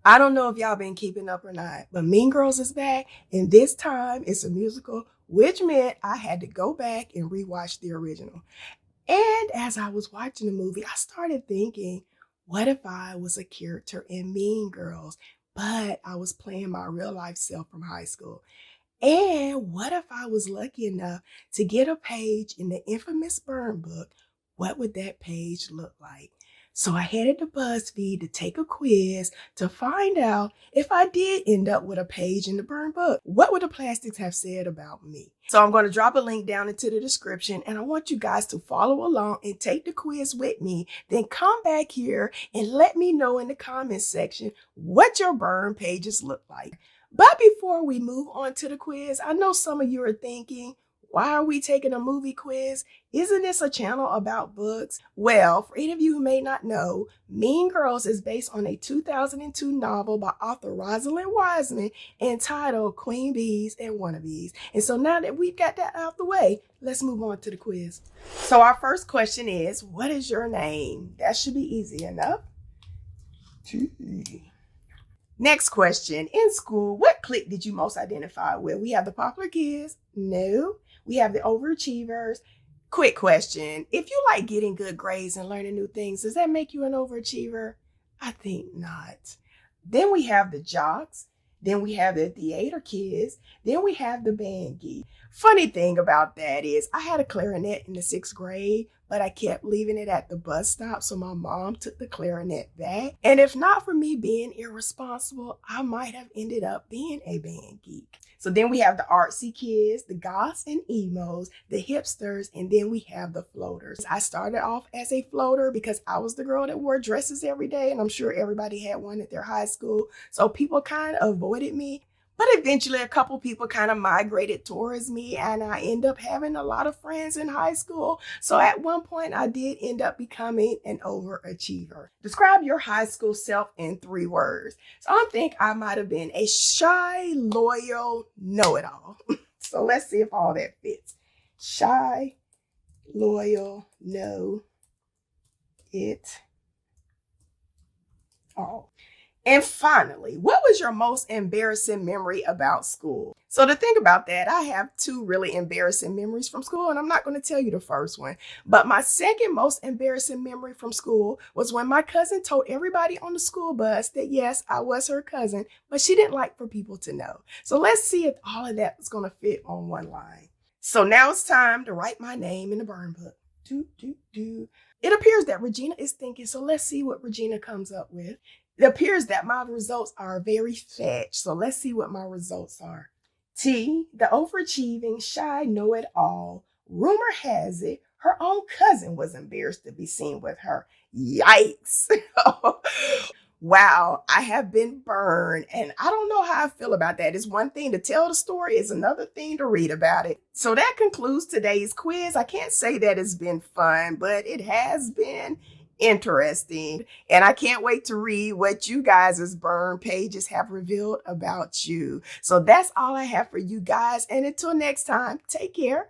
I don't know if y'all been keeping up or not, but Mean Girls is back, and this time it's a musical, which meant I had to go back and rewatch the original. And as I was watching the movie, I started thinking, what if I was a character in Mean Girls, but I was playing my real life self from high school? And what if I was lucky enough to get a page in the infamous Burn book? What would that page look like? So I headed to BuzzFeed to take a quiz to find out if I did end up with a page in the Burn book. What would the plastics have said about me? So I'm going to drop a link down into the description, and I want you guys to follow along and take the quiz with me. Then come back here and let me know in the comments section what your Burn pages look like. But before we move on to the quiz, I know some of you are thinking, why are we taking a movie quiz? Isn't this a channel about books? Well, for any of you who may not know, Mean Girls is based on a 2002 novel by author Rosalind Wiseman entitled Queen Bees and Wannabes. And so now that we've got that out the way, let's move on to the quiz. So our first question is, what is your name? That should be easy enough. Next question. In school, what clique did you most identify with? We have the popular kids. No. We have the overachievers. Quick question. If you like getting good grades and learning new things, does that make you an overachiever? I think not. Then we have the jocks. Then we have the theater kids. Then we have the band geek. Funny thing about that is I had a clarinet in the 6th grade, but I kept leaving it at the bus stop, so my mom took the clarinet back. And if not for me being irresponsible, I might have ended up being a band geek. So then we have the artsy kids, the goths and emos, the hipsters, and then we have the floaters. I started off as a floater because I was the girl that wore dresses every day, and I'm sure everybody had one at their high school. So people kind of avoided me. But eventually a couple people kind of migrated towards me, and I end up having a lot of friends in high school. So at one point I did end up becoming an overachiever. Describe your high school self in 3 words. So I think I might have been a shy, loyal, know-it-all. So let's see if all that fits. Shy, loyal, know-it-all. And finally, what was your most embarrassing memory about school? So to think about that, I have 2 really embarrassing memories from school, and I'm not going to tell you the first one. But my second most embarrassing memory from school was when my cousin told everybody on the school bus that yes, I was her cousin, but she didn't like for people to know. So let's see if all of that was going to fit on one line. So now it's time to write my name in the burn book. It appears that Regina is thinking, so let's see what Regina comes up with. It appears that my results are very fetch, so let's see what my results are. T, the overachieving, shy, know-it-all. Rumor has it her own cousin was embarrassed to be seen with her. Yikes. Wow, I have been burned, and I don't know how I feel about that. It's one thing to tell the story, it's another thing to read about it. So that concludes today's quiz. I can't say that it's been fun, but it has been interesting, and I can't wait to read what you guys' burn pages have revealed about you. So that's all I have for you guys, and until next time, take care.